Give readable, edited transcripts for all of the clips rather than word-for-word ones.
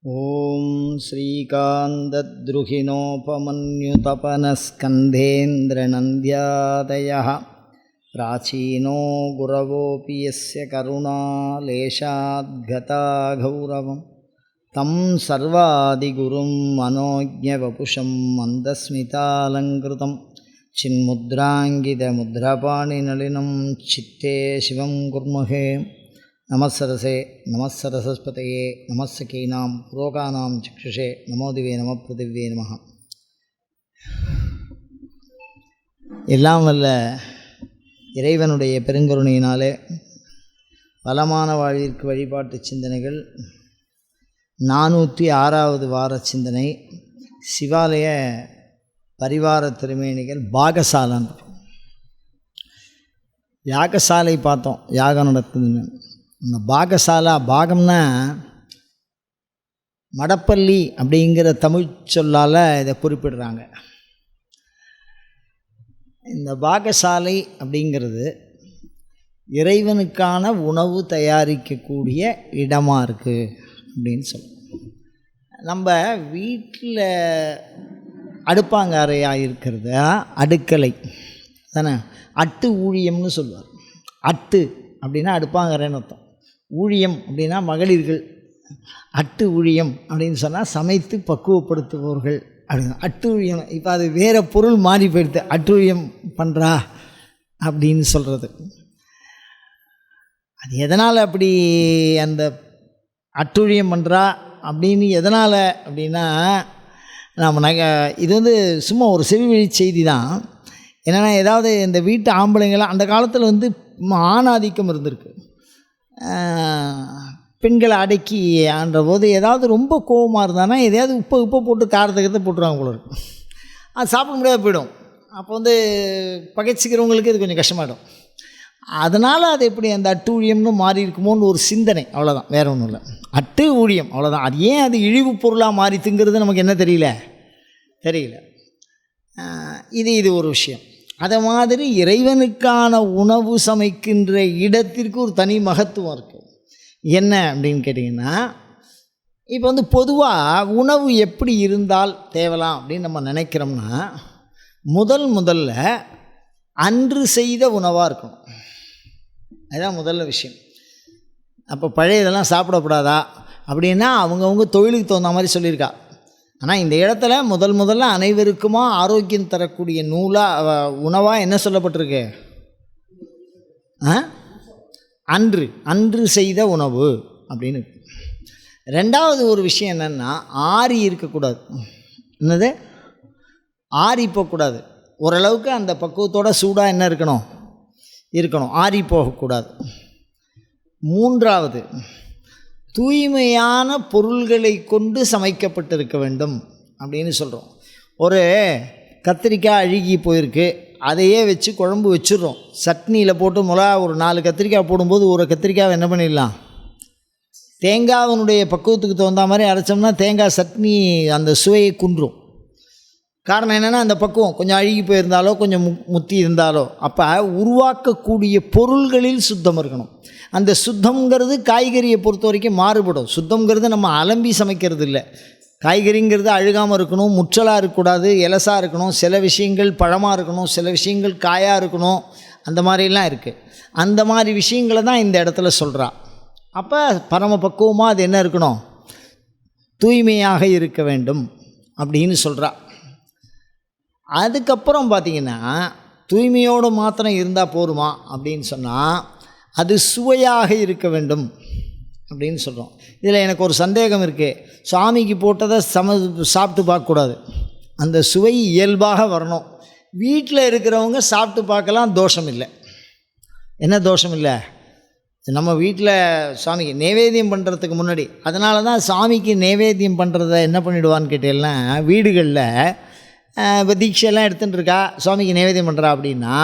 ॐ श्रीकान्तद्रुहिणोपमन्युतपनस्कन्धेन्द्रनन्द्यादयः प्राचीनो गुरवोऽपि यस्य करुणालेशाद्गता गौरवं तं सर्वादिगुरुं मनोज्ञवपुषं मन्दस्मितालङ्कृतं चिन्मुद्राङ्गितमुद्रापाणिनलिनं चित्ते शिवं कुर्महे। நமசரசே நமசரசஸ்பதையே நமசகீனாம் புரோகானாம் சக்ஷுஷே நமோதிவே நம பிருதிவே நம. எல்லாம் வல்ல இறைவனுடைய பெருங்கருணையினாலே வளமான வாழ்விற்கு வழிபாட்டு சிந்தனைகள் 406வது வார சிந்தனை சிவாலய பரிவார திருமேனிகள் பாகசாலன். யாகசாலை பார்த்தோம், யாகம் நடக்குதுன்னு. இந்த பாகசாலா, பாகம்னா மடப்பள்ளி அப்படிங்கிற தமிழ் சொல்லால் இதை குறிப்பிடுறாங்க. இந்த பாகசாலை அப்படிங்கிறது இறைவனுக்கான உணவு தயாரிக்கக்கூடிய இடமாக இருக்குது அப்படின்னு சொல்லுவோம். நம்ம வீட்டில் அடுப்பாங்காரையாக இருக்கிறது அடுக்கலை தானே. அட்டு ஊழியம்னு சொல்லுவார். அட்டு அப்படின்னா அடுப்பாங்கரைன்னு அர்த்தம். ஊழியம் அப்படின்னா மகளிர்கள். அட்டு ஊழியம் அப்படின்னு சொன்னால் சமைத்து பக்குவப்படுத்துபவர்கள் அப்படின்னு. அட்டு ஊழியம் இப்போ அது வேறு பொருள் மாறி போயிடுது. அட்டு ஊழியம் பண்ணுறா அப்படின்னு சொல்கிறது. அது எதனால் அப்படி அந்த அட்டுழியம் பண்ணுறா அப்படின்னு எதனால் அப்படின்னா, நம்ம இது சும்மா ஒரு செவிவழி செய்தி தான். என்னென்னா, ஏதாவது இந்த வீட்டு ஆம்பளைங்களாம் அந்த காலத்தில் ஆணாதிக்கம் இருந்திருக்கு. பெண்களை அடக்கி ஆன்ற போது ஏதாவது ரொம்ப கோபமாக இருந்தானா எதையாவது உப்பை போட்டு காரத்துக்கிறத போட்டுருவாங்க போல இருக்கும். அது சாப்பிட முடியாது போயிடும். அப்போ பகைச்சிக்கிறவங்களுக்கு இது கொஞ்சம் கஷ்டமாயிடும். அதனால் அது எப்படி அந்த அட்டு ஊழியம்னு மாறி இருக்குமோன்னு ஒரு சிந்தனை, அவ்வளோதான், வேறு ஒன்றும் இல்லை. அட்டு ஊழியம் அவ்வளோதான். அது ஏன் அது இழிவு பொருளாக மாறித்துங்கிறது நமக்கு என்ன தெரியல. இது ஒரு விஷயம். அதை மாதிரி இறைவனுக்கான உணவு சமைக்கின்ற இடத்திற்கு ஒரு தனி மகத்துவம் இருக்குது. என்ன அப்படின்னு கேட்டிங்கன்னா, இப்போ பொதுவாக உணவு எப்படி இருந்தால் தேவலாம் அப்படின்னு நம்ம நினைக்கிறோம்னா, முதல்ல அன்று செய்த உணவாக இருக்கணும். அதுதான் முதல்ல விஷயம். அப்போ பழைய இதெல்லாம் சாப்பிடக்கூடாதா அப்படின்னா அவங்கவுங்க தொழிலுக்கு தகுந்த மாதிரி சொல்லியிருக்கா. ஆனால் இந்த இடத்துல முதல்ல அனைவருக்குமா ஆரோக்கியம் தரக்கூடிய உணவாக என்ன சொல்லப்பட்டிருக்கு? அன்று செய்த உணவு அப்படின்னு. ரெண்டாவது ஒரு விஷயம் என்னென்னா, ஆறி இருக்கக்கூடாது. என்னது? ஆறி போகக்கூடாது. ஓரளவுக்கு அந்த பக்குவத்தோட சூடாக என்ன இருக்கணும், ஆறி போகக்கூடாது. மூன்றாவது, தூய்மையான பொருள்களை கொண்டு சமைக்கப்பட்டிருக்க வேண்டும் அப்படின்னு சொல்கிறோம். ஒரு கத்திரிக்காய் அழுகி போயிருக்கு, அதையே வச்சு குழம்பு வச்சிடுறோம். சட்னியில் போட்டு ஒரு 4 கத்திரிக்காய் போடும்போது ஒரு கத்திரிக்காவை என்ன பண்ணிடலாம், தேங்காவினுடைய பக்குவத்துக்கு தகுந்த மாதிரி அரைச்சோம்னா தேங்காய் சட்னி அந்த சுவையை குன்றும். காரணம் என்னென்னா, அந்த பக்குவம் கொஞ்சம் அழுகி போயிருந்தாலோ கொஞ்சம் முத்தி இருந்தாலோ. அப்போ உருவாக்கக்கூடிய பொருள்களில் சுத்தம் இருக்கணும். அந்த சுத்தம்ங்கிறது காய்கறியை பொறுத்த வரைக்கும் மாறுபடும். சுத்தம்ங்கிறது நம்ம அலம்பி சமைக்கிறது இல்லை. காய்கறிங்கிறது அழுகாமல் இருக்கணும், முற்றலாக இருக்கக்கூடாது, இலசாக இருக்கணும். சில விஷயங்கள் பழமாக இருக்கணும், சில விஷயங்கள் காயாக இருக்கணும். அந்த மாதிரிலாம் இருக்குது. அந்த மாதிரி விஷயங்களை தான் இந்த இடத்துல சொல்கிறா. அப்போ பரம பக்குவமாக அது என்ன இருக்கணும், தூய்மையாக இருக்க வேண்டும் அப்படின்னு சொல்கிறா. அதுக்கப்புறம் பார்த்திங்கன்னா, தூய்மையோடு மாத்திரம் இருந்தால் போருமா அப்படின்னு சொன்னால், அது சுவையாக இருக்க வேண்டும் அப்படின்னு சொல்கிறோம். இதில் எனக்கு ஒரு சந்தேகம் இருக்குது. சுவாமிக்கு போட்டதை சாப்பிட்டு பார்க்கக்கூடாது. அந்த சுவை இயல்பாக வரணும். வீட்டில் இருக்கிறவங்க சாப்பிட்டு பார்க்கலாம், தோஷம் இல்லை. என்ன தோஷம் இல்லை? நம்ம வீட்டில் சுவாமிக்கு நைவேத்தியம் பண்ணுறதுக்கு முன்னாடி, அதனால தான் சுவாமிக்கு நைவேத்தியம் பண்ணுறத என்ன பண்ணிவிடுவான்னு கேட்டீங்கன்னா, வீடுகளில் இப்போ தீட்சையெல்லாம் எடுத்துகிட்டு இருக்கா, சுவாமிக்கு நைவேத்தியம் பண்ணுறா அப்படின்னா,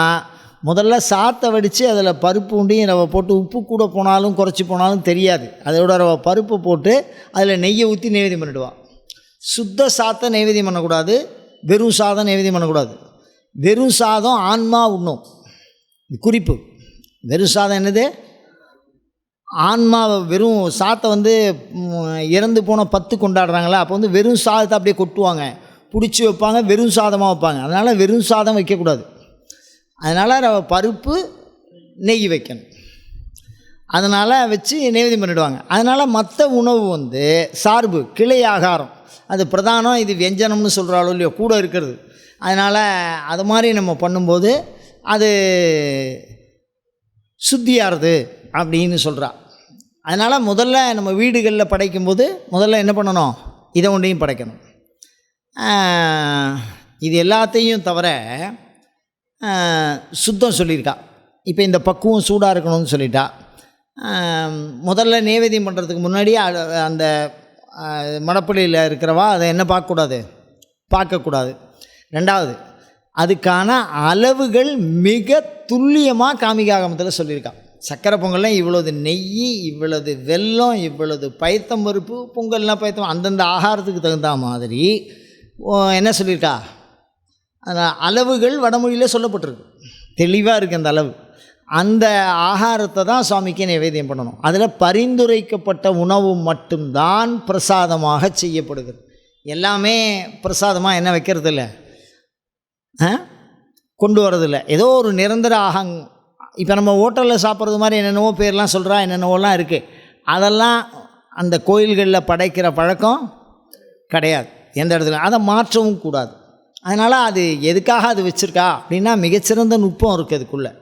முதல்ல சாத்தை வடித்து அதில் பருப்பு உண்டையும் ரவை போட்டு, உப்பு கூட போனாலும் குறைச்சி போனாலும் தெரியாது, அதோட ரவை பருப்பை போட்டு அதில் நெய்யை ஊற்றி நைவேத்தியம் பண்ணிவிடுவாள். சுத்த சாத்தை நைவேத்தியம் பண்ணக்கூடாது, வெறும் சாதம் நைவேத்தியம் பண்ணக்கூடாது. வெறும் சாதம் ஆன்மா உண்ணும். குறிப்பு, வெறும் சாதம் என்னது? ஆன்மாவை வெறும் சாத்தை வந்து இறந்து போன 10 கொண்டாடுறாங்களா, அப்போ வந்து வெறும் சாதத்தை அப்படியே கொட்டுவாங்க, பிடிச்சி வைப்பாங்க, வெறும் சாதமாக வைப்பாங்க. அதனால் வெறும் சாதம் வைக்கக்கூடாது. அதனால் பருப்பு நெய் வைக்கணும். அதனால் வச்சு நைவேத்தியம் பண்ணிவிடுவாங்க. அதனால் மற்ற உணவு வந்து சார்பு கிளை ஆகாரம், அது பிரதானம், இது வியஞ்சனம்னு சொல்கிறாளோ இல்லையோ கூட இருக்கிறது. அதனால் அது மாதிரி நம்ம பண்ணும்போது அது சுத்தியாகிறது அப்படின்னு சொல்கிறா. அதனால் முதல்ல நம்ம வீடுகளில் படைக்கும்போது முதல்ல என்ன பண்ணணும், இதை ஒன்றையும் படைக்கணும். இது எல்லாத்தையும் தவிர சுத்தம் சொல்லியிருக்கா. இப்போ இந்த பக்குவம் சூடாக இருக்கணும்னு சொல்லிட்டா. முதல்ல நைவேத்தியம் பண்ணுறதுக்கு முன்னாடி அந்த மடப்பள்ளியில் இருக்கிறவா அதை என்ன பார்க்கக்கூடாது. ரெண்டாவது, அதுக்கான அளவுகள் மிக துல்லியமாக காமிகாகமத்தில் சொல்லியிருக்கான். சக்கரை பொங்கல்லாம் இவ்வளவு நெய், இவ்வளவு வெல்லம், இவ்வளவு பயத்தம்பருப்பு, பொங்கல்னால் பயத்தம், அந்தந்த ஆகாரத்துக்கு தகுந்த மாதிரி என்ன சொல்லியிருக்கா, அந்த அளவுகள் வடமொழியில் சொல்லப்பட்டிருக்கு. தெளிவாக இருக்குது அந்த அளவு. அந்த ஆகாரத்தை தான் சுவாமிக்கு நைவேத்தியம் பண்ணணும். அதில் பரிந்துரைக்கப்பட்ட உணவு மட்டும்தான் பிரசாதமாக செய்யப்படுகிறது. எல்லாமே பிரசாதமாக என்ன வைக்கிறது இல்லை, கொண்டு வரதில்லை. ஏதோ ஒரு நிரந்தர இப்போ நம்ம ஹோட்டலில் சாப்பிட்றது மாதிரி என்னென்னவோ பேர்லாம் சொல்கிறா, என்னென்னவோலாம் இருக்குது. அதெல்லாம் அந்த கோயில்களில் படைக்கிற பழக்கம் கிடையாது எந்த இடத்துல. அதை மாற்றவும் கூடாது. அதனால் அது எதுக்காக அது வச்சுருக்கா அப்படின்னா மிகச்சிறந்த நுட்பம் இருக்குது அதுக்குள்ளே.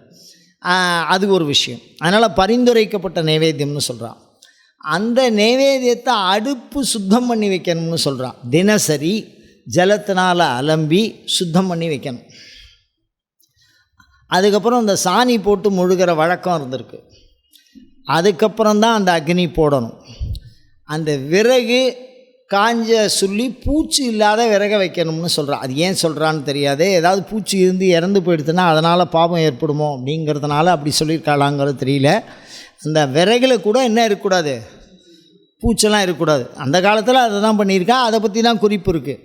அது ஒரு விஷயம். அதனால் பரிந்துரைக்கப்பட்ட நைவேத்தியம்னு சொல்கிறான். அந்த நைவேத்தியத்தை அடுப்பு சுத்தம் பண்ணி வைக்கணும்னு சொல்கிறான். தினசரி ஜலத்தினால் அலம்பி சுத்தம் பண்ணி வைக்கணும். அதுக்கப்புறம் இந்த சாணி போட்டு முழுகிற வழக்கம் இருந்திருக்கு. அதுக்கப்புறம் தான் அந்த அக்னி போடணும். அந்த விறகு காஞ்ச சொல்லி பூச்சி இல்லாத விறகை வைக்கணும்னு சொல்கிறான். அது ஏன் சொல்கிறான்னு தெரியாது. ஏதாவது பூச்சி இருந்து இறந்து போயிடுதுன்னா அதனால் பாவம் ஏற்படுமோ அப்படிங்கிறதுனால அப்படி சொல்லியிருக்காளாங்கிறது தெரியல. அந்த விறகுல கூட என்ன இருக்கக்கூடாது, பூச்செல்லாம் இருக்கக்கூடாது. அந்த காலத்தில் அதை தான் பண்ணியிருக்கா. அதை பற்றி தான் குறிப்பு இருக்குது.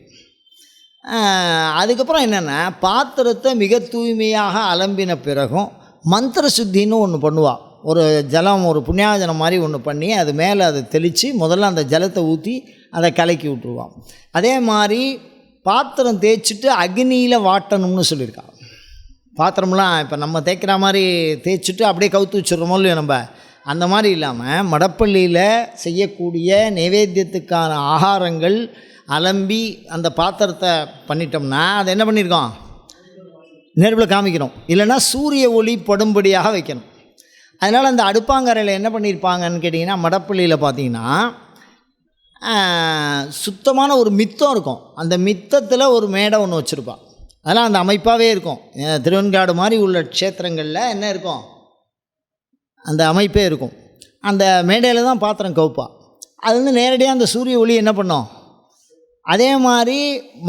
அதுக்கப்புறம் என்னென்னா, பாத்திரத்தை மிக தூய்மையாக அலம்பின பிறகும் மந்திர சுத்தின்னு ஒன்று பண்ணுவாள். ஒரு ஜலம், ஒரு புண்ணியாஜனம் மாதிரி ஒன்று பண்ணி அது மேலே அதை தெளித்து முதல்ல அந்த ஜலத்தை ஊற்றி அதை கலக்கி விட்டுருவான். அதே மாதிரி பாத்திரம் தேய்ச்சிட்டு அக்னியில் வாட்டணும்னு சொல்லியிருக்கான். பாத்திரம்லாம் இப்போ நம்ம தேய்க்கிற மாதிரி தேய்ச்சிட்டு அப்படியே கவுத்து வச்சுருமோ இல்லையோ நம்ம, அந்த மாதிரி இல்லாமல் மடப்பள்ளியில் செய்யக்கூடிய நைவேத்தியத்துக்கான ஆகாரங்கள் அலம்பி அந்த பாத்திரத்தை பண்ணிட்டோம்னா அதை என்ன பண்ணியிருக்கோம், நெருப்பில் காமிக்கணும். இல்லைன்னா சூரிய ஒளி படும்படியாக வைக்கணும். அதனால் அந்த அடுப்பாங்கரையில் என்ன பண்ணியிருப்பாங்கன்னு கேட்டிங்கன்னா, மடப்பள்ளியில் பார்த்திங்கன்னா சுத்தமான ஒரு மித்தம் இருக்கும். அந்த மித்தத்தில் ஒரு மேடை ஒன்று வச்சுருப்பாள். அதெல்லாம் அந்த அமைப்பாகவே இருக்கும். திருவெண்காடு மாதிரி உள்ள க்ஷேத்திரங்களில் என்ன இருக்கும், அந்த அமைப்பே இருக்கும். அந்த மேடையில் தான் பாத்திரம் கவுப்பாள். அது வந்து நேரடியாக அந்த சூரிய ஒளி என்ன பண்ணோம். அதே மாதிரி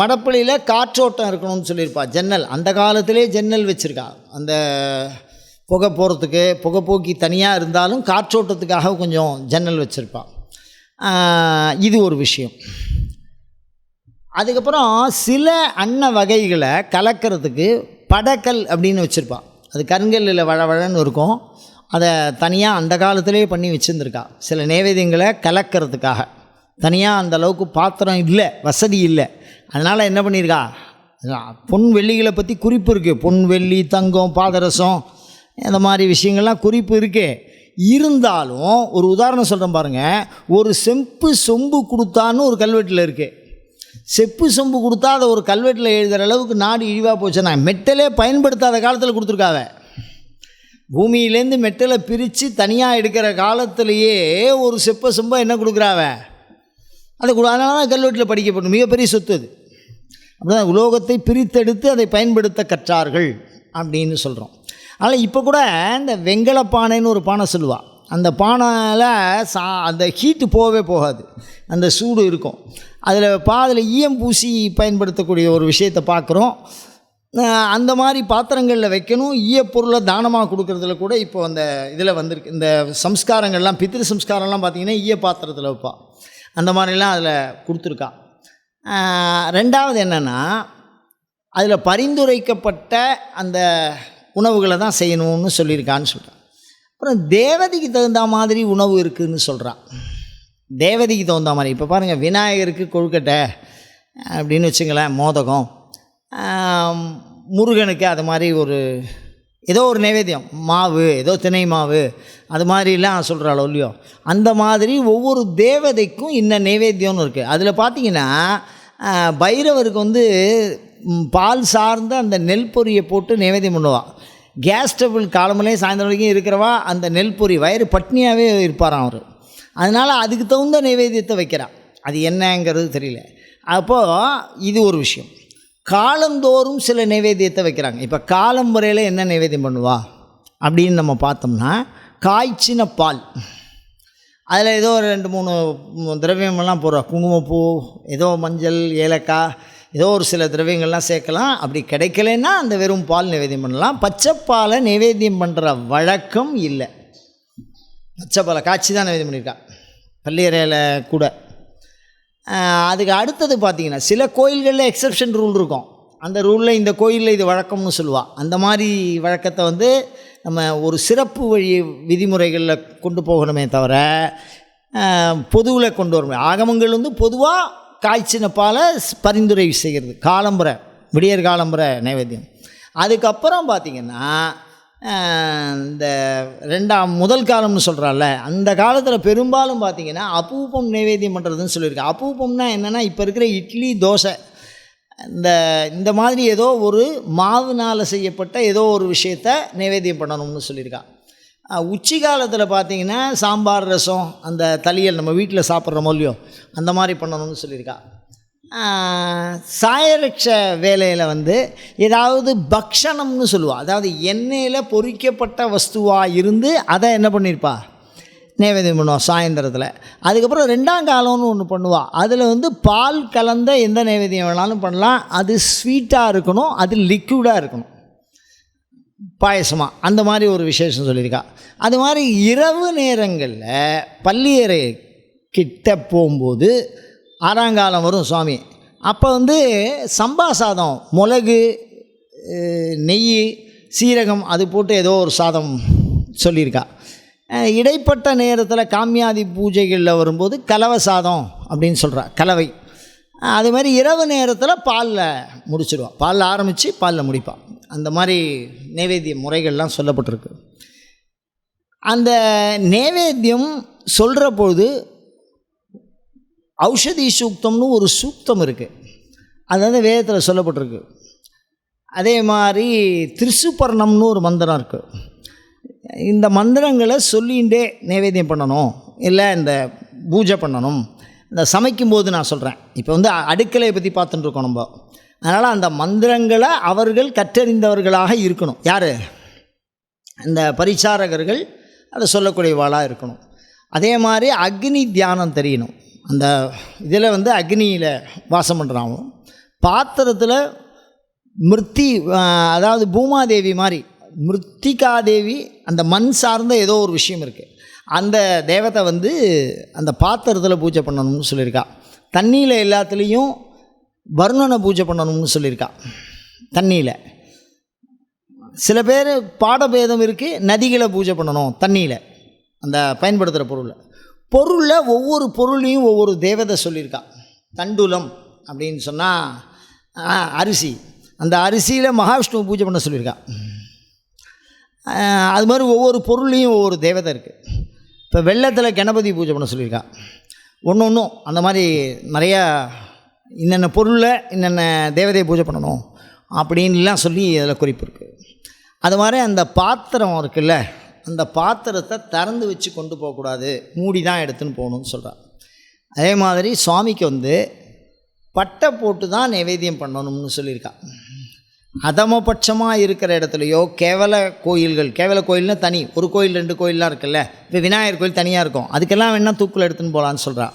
மடப்பள்ளியில் காற்றோட்டம் இருக்கணும்னு சொல்லியிருப்பாள். ஜன்னல், அந்த காலத்திலே ஜன்னல் வச்சுருக்கா. அந்த புகை போகிறதுக்கு, புகை போக்கி தனியாக இருந்தாலும் காற்றோட்டத்துக்காக கொஞ்சம் ஜன்னல் வச்சுருப்பாள். இது ஒரு விஷயம். அதுக்கப்புறம் சில அன்ன வகைகளை கலக்கிறதுக்கு படக்கல் அப்படின்னு வச்சுருப்பாள். அது கருங்கல்லில் வழவழன்னு இருக்கும். அதை தனியாக அந்த காலத்திலே பண்ணி வச்சுருந்துருக்கா. சில நைவேத்தியங்களை கலக்கிறதுக்காக தனியாக அந்த அளவுக்கு பாத்திரம் இல்லை, வசதி இல்லை. அதனால் என்ன பண்ணியிருக்கா, பொன் வெள்ளிகளை பற்றி குறிப்பு இருக்குது. பொன் வெள்ளி தங்கம் பாதரசம் இந்த மாதிரி விஷயங்கள்லாம் குறிப்பு இருக்குது. இருந்தாலும் ஒரு உதாரணம் சொல்கிறேன் பாருங்கள். ஒரு செப்பு சொம்பு கொடுத்தான்னு ஒரு கல்வெட்டில் இருக்குது. செப்பு சொம்பு கொடுத்தா அதை ஒரு கல்வெட்டில் எழுதுகிற அளவுக்கு நாடு இழிவாக போச்சுன்னா, மெட்டலே பயன்படுத்தாத காலத்தில் கொடுத்துருக்காவ. பூமியிலேருந்து மெட்டலை பிரித்து தனியாக எடுக்கிற காலத்திலேயே ஒரு செப்ப சொம்பை என்ன கொடுக்குறாவ, அதை அதனால தான் கல்வெட்டில் படிக்கப்படும். மிகப்பெரிய சொத்து அது. அப்படிதான் உலோகத்தை பிரித்தெடுத்து அதை பயன்படுத்த கற்றார்கள் அப்படின்னு சொல்கிறோம். அதனால் இப்போ கூட இந்த வெங்கல பானைன்னு ஒரு பானை சொல்லுவாள். அந்த பானையில் அந்த ஹீட்டு போகவே போகாது, அந்த சூடு இருக்கும். அதில் ஈயம் பூசி பயன்படுத்தக்கூடிய ஒரு விஷயத்தை பார்க்குறோம். அந்த மாதிரி பாத்திரங்களில் வைக்கணும். ஈயப்பொருளை தானமாக கொடுக்குறதுல கூட இப்போ அந்த இதில் வந்திருக்கு. இந்த சம்ஸ்காரங்கள்லாம், பித்திரு சம்ஸ்காரம்லாம் பார்த்திங்கன்னா ஈய பாத்திரத்தில் வைப்பாள். அந்த மாதிரிலாம் அதில் கொடுத்துருக்கா. ரெண்டாவது என்னென்னா, அதில் பரிந்துரைக்கப்பட்ட அந்த உணவுகளை தான் செய்யணும்னு சொல்லியிருக்கான்னு சொல்கிறேன். அப்புறம் தேவதைக்கு தகுந்த மாதிரி உணவு இருக்குதுன்னு சொல்கிறான். தேவதைக்கு தகுந்த மாதிரி இப்போ பாருங்கள், விநாயகருக்கு கொழுக்கட்டை அப்படின்னு வச்சுங்களேன், மோதகம். முருகனுக்கு அது மாதிரி ஏதோ ஒரு நைவேத்தியம், மாவு, ஏதோ திணை மாவு, அது மாதிரிலாம் சொல்கிறாளோ இல்லையோ, அந்த மாதிரி ஒவ்வொரு தேவதைக்கும் இன்ன நைவேத்தியம்னு இருக்குது. அதில் பார்த்திங்கன்னா பைரவருக்கு பால் சார்ந்த அந்த நெல் பொரியை போட்டு நைவேத்தியம் பண்ணுவாள். கேஸ் ஸ்டபிள் காலமிலே சாயந்தரம் வரைக்கும் இருக்கிறவா அந்த நெல் பொரி வயிறு பட்னியாகவே இருப்பாராம் அவர். அதனால் அதுக்கு தகுந்த நைவேத்தியத்தை வைக்கிறான். அது என்னங்கிறது தெரியல. அப்போது இது ஒரு விஷயம். காலந்தோறும் சில நைவேத்தியத்தை வைக்கிறாங்க. இப்போ காலம் முறையில் என்ன நைவேத்தியம் பண்ணுவா அப்படின்னு நம்ம பார்த்தோம்னா, காய்ச்சின பால், அதில் ஏதோ ஒரு 2-3 திரவியமெல்லாம் போடுறோம். குங்குமப்பூ, ஏதோ மஞ்சள், ஏலக்காய், ஏதோ ஒரு சில திரவியங்கள்லாம் சேர்க்கலாம். அப்படி கிடைக்கலன்னா அந்த வெறும் பால் நைவேத்தியம் பண்ணலாம். பச்சைப்பாலை நைவேத்தியம் பண்ணுற வழக்கம் இல்லை. பச்சைப்பாலை காய்ச்சி தான் நைவேத்தியம் பண்ணியிருக்கா பள்ளியறையில் கூட. அதுக்கு அடுத்தது பார்த்திங்கன்னா, சில கோயில்களில் எக்ஸப்ஷன் ரூல் இருக்கும். அந்த ரூலில் இந்த கோயிலில் இது வழக்கம்னு சொல்லுவாள். அந்த மாதிரி வழக்கத்தை நம்ம ஒரு சிறப்பு வழி விதிமுறைகளில் கொண்டு போகணுமே தவிர பொதுவில் கொண்டு வர முடியும். ஆகமங்கள் பொதுவாக காய்ச்சின பாலை பரிந்துரை செய்கிறது காலம்புரை, விடியற் காலம்புரை நைவேத்தியம். அதுக்கப்புறம் பார்த்திங்கன்னா இந்த முதல் காலம்னு சொல்கிறாள்ல, அந்த காலத்தில் பெரும்பாலும் பார்த்திங்கன்னா அபூபம் நைவேத்தியம் பண்ணுறதுன்னு சொல்லியிருக்கேன். அபூபம்னா என்னென்னா, இப்போ இருக்கிற இட்லி, தோசை, இந்த மாதிரி ஏதோ ஒரு மாவுனால் செய்யப்பட்ட ஏதோ ஒரு விஷயத்தை நைவேத்தியம் பண்ணணும்னு சொல்லியிருக்கா. உச்சி காலத்தில் பார்த்திங்கன்னா சாம்பார், ரசம், அந்த தளியல் நம்ம வீட்டில் சாப்பிட்றோமோ இல்லையோ அந்த மாதிரி பண்ணணும்னு சொல்லியிருக்கா. சாயரட்ச வேலையில் ஏதாவது பக்ஷணம்னு சொல்லுவாள். அதாவது எண்ணெயில் பொரிக்கப்பட்ட வஸ்துவாக இருந்து அதை என்ன பண்ணியிருப்பா, நைவேத்தியம் பண்ணுவாள் சாயந்தரத்தில். அதுக்கப்புறம் 2ஆம் காலம்னு ஒன்று பண்ணுவாள். அதில் பால் கலந்த எந்த நைவேத்தியம் வேணாலும் பண்ணலாம். அது ஸ்வீட்டாக இருக்கணும், அது லிக்விடாக இருக்கணும், பாயசமாக, அந்த மாதிரி ஒரு விசேஷம் சொல்லியிருக்கா. அது மாதிரி இரவு நேரங்களில் பள்ளியறை கிட்ட போகும்போது 6ஆம் காலம் வரும் சுவாமி. அப்போ சம்பா சாதம், மிளகு, நெய், சீரகம் அது போட்டு ஏதோ ஒரு சாதம் சொல்லியிருக்கா. இடைப்பட்ட நேரத்தில் காமியாதி பூஜைகளில் வரும்போது கலவை சாதம் அப்படின்னு சொல்கிறா, கலவை. அது மாதிரி இரவு நேரத்தில் பாலில் முடிச்சிடுவாள். பாலில் ஆரம்பித்து பாலில் முடிப்பாள். அந்த மாதிரி நைவேத்திய முறைகள்லாம் சொல்லப்பட்டிருக்கு. அந்த நைவேத்தியம் சொல்கிற பொழுது ஔஷதி சூக்தம்னு ஒரு சூக்தம் இருக்குது, அது வேதத்தில் சொல்லப்பட்டிருக்கு. அதே மாதிரி திரிசுபர்ணம்னு ஒரு மந்திரம் இருக்குது. இந்த மந்திரங்களை சொல்லிகிட்டே நைவேத்தியம் பண்ணணும், இல்லை இந்த பூஜை பண்ணணும். இந்த சமைக்கும்போது நான் சொல்கிறேன், இப்போ அடுக்கலையை பற்றி பார்த்துட்டுருக்கோம் நம்ம. அதனால் அந்த மந்திரங்களை அவர்கள் கற்றறிந்தவர்களாக இருக்கணும். யார்? இந்த பரிசாரகர்கள் அதை சொல்லக்கூடியவாளாக இருக்கணும். அதே மாதிரி அக்னி தியானம் தெரியணும். அந்த இதில் அக்னியில் வாசம் பண்ணுறாங்க. பாத்திரத்தில் மிருத்தி, அதாவது பூமாதேவி மாதிரி மிருத்திகாதேவி, அந்த மண் சார்ந்த ஏதோ ஒரு விஷயம் இருக்குது. அந்த தேவத்தை அந்த பாத்திரத்தில் பூஜை பண்ணணும்னு சொல்லியிருக்கா. தண்ணியில் எல்லாத்துலேயும் வருணனை பூஜை பண்ணணும்னு சொல்லியிருக்கா. தண்ணியில் சில பேர் பாடபேதம் இருக்குது, நதிகளை பூஜை பண்ணணும் தண்ணியில், அந்த பயன்படுத்துகிற பொருளில் ஒவ்வொரு பொருளையும் ஒவ்வொரு தேவதை சொல்லியிருக்கா. தண்டுலம் அப்படின்னு சொன்னால் அரிசி, அந்த அரிசியில் மகாவிஷ்ணுவை பூஜை பண்ண சொல்லியிருக்கா. அது மாதிரி ஒவ்வொரு பொருளையும் ஒவ்வொரு தேவதை இருக்குது. இப்போ வெள்ளத்தில் கணபதி பூஜை பண்ண சொல்லியிருக்கா. ஒன்றும் அந்த மாதிரி நிறையா இன்னென்ன பொருளில் இன்னென்ன தேவதையை பூஜை பண்ணணும் அப்படின்லாம் சொல்லி அதில் குறிப்பு இருக்குது. அது மாதிரி அந்த பாத்திரம் இருக்குல்ல, அந்த பாத்திரத்தை திறந்து வச்சு கொண்டு போகக்கூடாது, மூடி தான் எடுத்துன்னு போகணுன்னு சொல்கிறார். அதே மாதிரி சுவாமிக்கு பட்டை போட்டு தான் நைவேத்தியம் பண்ணணும்னு சொல்லியிருக்கா. அதமபட்சமாக இருக்கிற இடத்துலையோ கேவல கோயில்னால் தனி ஒரு கோயில் 2 கோயிலெலாம் இருக்குல்ல. இப்போ விநாயகர் கோயில் தனியாக இருக்கும், அதுக்கெல்லாம் வேணால் தூக்கில் எடுத்துன்னு போகலான்னு சொல்கிறா.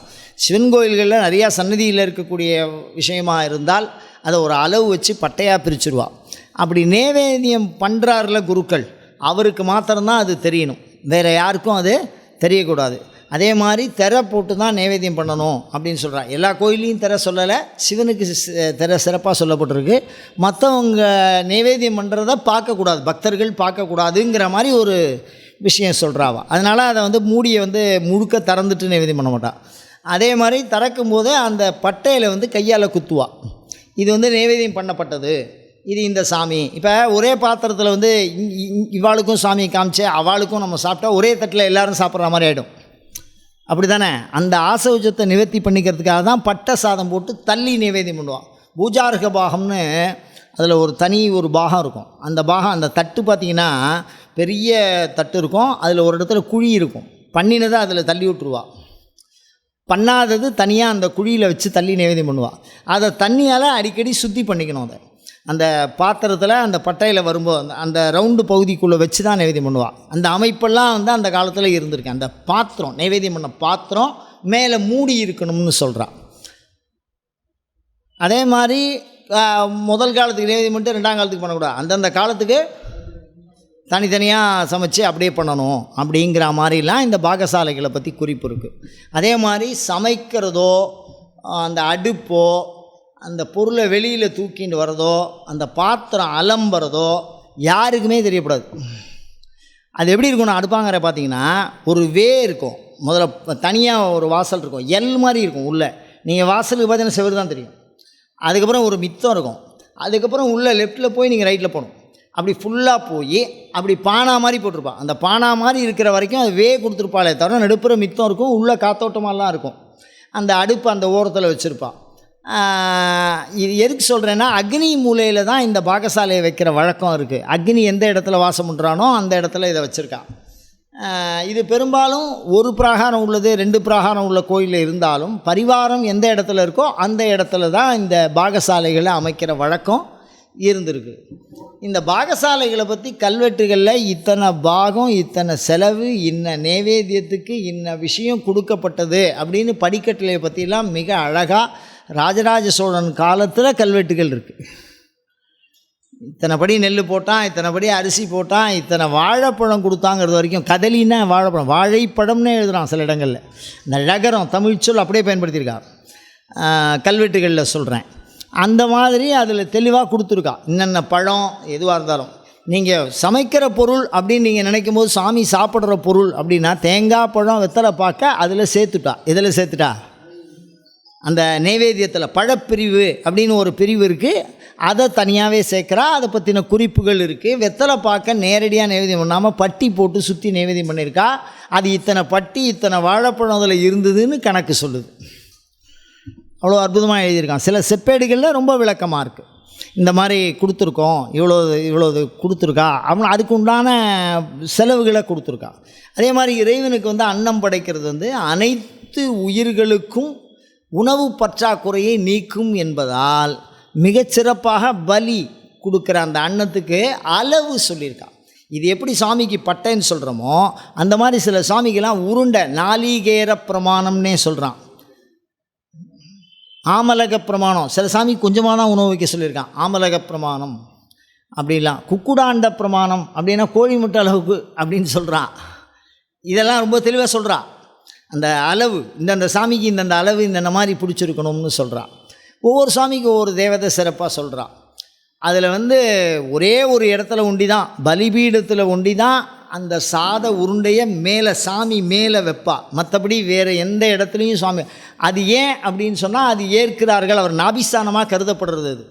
சிவன் கோயில்களில் நிறையா சன்னதியில் இருக்கக்கூடிய விஷயமாக இருந்தால் அதை ஒரு அளவு வச்சு பட்டையாக பிரிச்சுடுவா. அப்படி நைவேத்தியம் பண்ணுறாருல குருக்கள், அவருக்கு மாத்திரம்தான் அது தெரியணும், வேறு யாருக்கும் அது தெரியக்கூடாது. அதே மாதிரி திரை போட்டு தான் நைவேத்தியம் பண்ணணும் அப்படின்னு சொல்கிறா. எல்லா கோயிலையும் திரை சொல்லலை, சிவனுக்கு திரை சிறப்பாக சொல்லப்பட்டிருக்கு. மற்றவங்க நைவேத்தியம் பண்ணுறத பார்க்கக்கூடாது, பக்தர்கள் பார்க்கக்கூடாதுங்கிற மாதிரி ஒரு விஷயம் சொல்கிறாவா. அதனால் அதை வந்து மூடியை வந்து முழுக்க திறந்துட்டு நைவேத்தியம் பண்ண மாட்டாள். அதே மாதிரி திறக்கும்போது அந்த பட்டையில் வந்து கையால் குத்துவா. இது வந்து நைவேத்தியம் பண்ணப்பட்டது, இது இந்த சாமி. இப்போ ஒரே பாத்திரத்தில் வந்து இவாளுக்கும் சாமி காமிச்சு அவளுக்கும் நம்ம சாப்பிட்டா ஒரே தட்டில் எல்லோரும் சாப்பிட்ற மாதிரி ஆகிடும். அப்படி தானே? அந்த ஆசௌச்சத்தை நிவர்த்தி பண்ணிக்கிறதுக்காக தான் பட்டை சாதம் போட்டு தள்ளி நைவேத்தியம் பண்ணுவான். பூஜார்க பாகம்னு அதில் ஒரு பாகம் இருக்கும். அந்த பாகம், அந்த தட்டு பார்த்திங்கன்னா பெரிய தட்டு இருக்கும், அதில் ஒரு இடத்துல குழி இருக்கும். பண்ணினதை அதில் தள்ளி விட்டுருவா, பண்ணாதது தனியாக அந்த குழியில் வச்சு தள்ளி நைவேத்தியம் பண்ணுவாள். அதை தண்ணியால் அடிக்கடி சுத்தி பண்ணிக்கணும். அதை அந்த பாத்திரத்தில் அந்த பட்டையில் வரும்போது அந்த ரவுண்டு பகுதிக்குள்ளே வச்சு தான் நைவேத்தியம் பண்ணுவாள். அந்த அமைப்பெல்லாம் வந்து அந்த காலத்தில் இருந்திருக்கு. அந்த பாத்திரம், நைவேத்தியம் பண்ண பாத்திரம் மேலே மூடி இருக்கணும்னு சொல்கிறான். அதே மாதிரி முதல் காலத்துக்கு நைவேத்தியம் பண்ணிட்டு ரெண்டாம் காலத்துக்கு பண்ணக்கூடாது. அந்தந்த காலத்துக்கு தனித்தனியாக சமைச்சு அப்படியே பண்ணணும் அப்படிங்கிற மாதிரிலாம் இந்த பாகசாலைகளை பற்றி குறிப்பு இருக்குது. அதே மாதிரி சமைக்கிறதோ, அந்த அடுப்போ, அந்த பொருளை வெளியில் தூக்கிட்டு வரதோ, அந்த பாத்திரம் அலம்புறதோ யாருக்குமே தெரியக்கூடாது. அது எப்படி இருக்கும்னா, அடுப்பாங்கிற பார்த்திங்கன்னா ஒரு இருக்கும், முதல்ல தனியாக ஒரு வாசல் இருக்கும், எல் மாதிரி இருக்கும் உள்ளே. நீங்கள் வாசலுக்கு பார்த்தீங்கன்னா செவரு தான் தெரியும். அதுக்கப்புறம் ஒரு மித்தம் இருக்கும். அதுக்கப்புறம் உள்ளே லெஃப்ட்டில் போய் நீங்கள் ரைட்டில் போகணும். அப்படி ஃபுல்லாக போய் அப்படி பானா மாதிரி போட்டிருப்பாள். அந்த பானா மாதிரி இருக்கிற வரைக்கும் அது கொடுத்துருப்பாளே தவிர நடுப்புற மித்தம் இருக்கும், உள்ளே காத்தோட்டமாலாம் இருக்கும். அந்த அடுப்பு அந்த ஓரத்தில் வச்சுருப்பாள். இது எதுக்கு சொல்கிறேன்னா, அக்னி மூலையில் தான் இந்த பாகசாலையை வைக்கிற வழக்கம் இருக்குது. அக்னி எந்த இடத்துல வாசம் பண்ணுறானோ அந்த இடத்துல இதை வச்சுருக்கான். இது பெரும்பாலும் ஒரு பிராகாரம் உள்ளது, 2 பிராகாரம் உள்ள கோயிலில் இருந்தாலும் பரிவாரம் எந்த இடத்துல இருக்கோ அந்த இடத்துல தான் இந்த பாகசாலைகளை அமைக்கிற வழக்கம் இருந்திருக்கு. இந்த பாகசாலைகளை பற்றி கல்வெட்டுகளில் இத்தனை பாகம், இத்தனை செலவு, இன்ன நைவேத்தியத்துக்கு இன்ன விஷயம் கொடுக்கப்பட்டது அப்படின்னு படிக்கட்டளை பற்றிலாம் மிக அழகாக ராஜராஜ சோழன் காலத்தில் கல்வெட்டுகள் இருக்குது. இத்தனை படி நெல் போட்டான், இத்தனை படி அரிசி போட்டான், இத்தனை வாழைப்பழம் கொடுத்தாங்கிறது வரைக்கும். கதலின்னா வாழைப்பழம், வாழைப்பழம்னே எழுதுகிறான் சில இடங்களில். இந்த ழகரம் தமிழ் சொல் அப்படியே பயன்படுத்தியிருக்கா கல்வெட்டுகளில் சொல்கிறேன். அந்த மாதிரி அதில் தெளிவாக கொடுத்துருக்கா. இன்னென்ன பழம் எதுவாக இருந்தாலும் நீங்கள் சமைக்கிற பொருள் அப்படின்னு நீங்கள் நினைக்கும் போது, சாமி சாப்பிட்ற பொருள் அப்படின்னா தேங்காய் பழம் வெத்தலை பார்க்க அதில் சேர்த்துட்டா. இதில் சேர்த்துட்டா அந்த நைவேத்தியத்தில் பழப்பிரிவு அப்படின்னு ஒரு பிரிவு இருக்குது, அதை தனியாகவே சேர்க்குறா. அதை பற்றின குறிப்புகள் இருக்குது. வெத்தலை பார்க்க நேரடியாக நைவேத்தியம் பண்ணாமல் பட்டி போட்டு சுற்றி நைவேத்தியம் பண்ணியிருக்கா. அது இத்தனை பட்டி, இத்தனை வாழைப்பழம் அதில் இருந்ததுன்னு கணக்கு சொல்லுது. அவ்வளோ அற்புதமாக எழுதியிருக்கான். சில செப்பேடுகளில் ரொம்ப விளக்கமாக இருக்குது. இந்த மாதிரி கொடுத்துருக்கோம், இவ்வளோ கொடுத்துருக்கா அப்படின்னு அதுக்கு உண்டான செலவுகளை கொடுத்துருக்கா. அதே மாதிரி இறைவனுக்கு வந்து அன்னம் படைக்கிறது வந்து அனைத்து உயிர்களுக்கும் உணவு பற்றாக்குறையை நீக்கும் என்பதால் மிகச்சிறப்பாக பலி கொடுக்குற அந்த அன்னத்துக்கு அளவு சொல்லியிருக்கா. இது எப்படி சாமிக்கு பட்டைன்னு சொல்கிறோமோ அந்த மாதிரி சில சாமிக்கெல்லாம் உருண்டை நாளிகேர பிரமாணம்னே சொல்கிறான். ஆமலக பிரமாணம், சில சாமி கொஞ்சமாக தான் உணவு வைக்க சொல்லியிருக்கான், ஆமலக பிரமாணம் அப்படிலாம். குக்குடாண்ட பிரமாணம் அப்படின்னா கோழி முட்டை அளவுக்கு அப்படின்னு சொல்கிறான். இதெல்லாம் ரொம்ப தெளிவாக சொல்கிறான். அந்த அளவு இந்தந்த சாமிக்கு இந்தந்த அளவு இந்தந்த மாதிரி பிடிச்சிருக்கணும்னு சொல்கிறான். ஒவ்வொரு சாமிக்கு ஒவ்வொரு தேவதை சிறப்பாக சொல்கிறான். அதில் வந்து ஒரே ஒரு இடத்துல ஒண்டி தான், பலிபீடத்தில் ஒண்டி தான் அந்த சாத உருண்டையை மேலே சாமி மேலே வைப்பா. மற்றபடி வேறு எந்த இடத்துலையும் சாமி. அது ஏன் அப்படின்னு சொன்னால், அது ஏற்கிறார்கள், அவர் நாபிஸ்தானமாக கருதப்படுறது. அது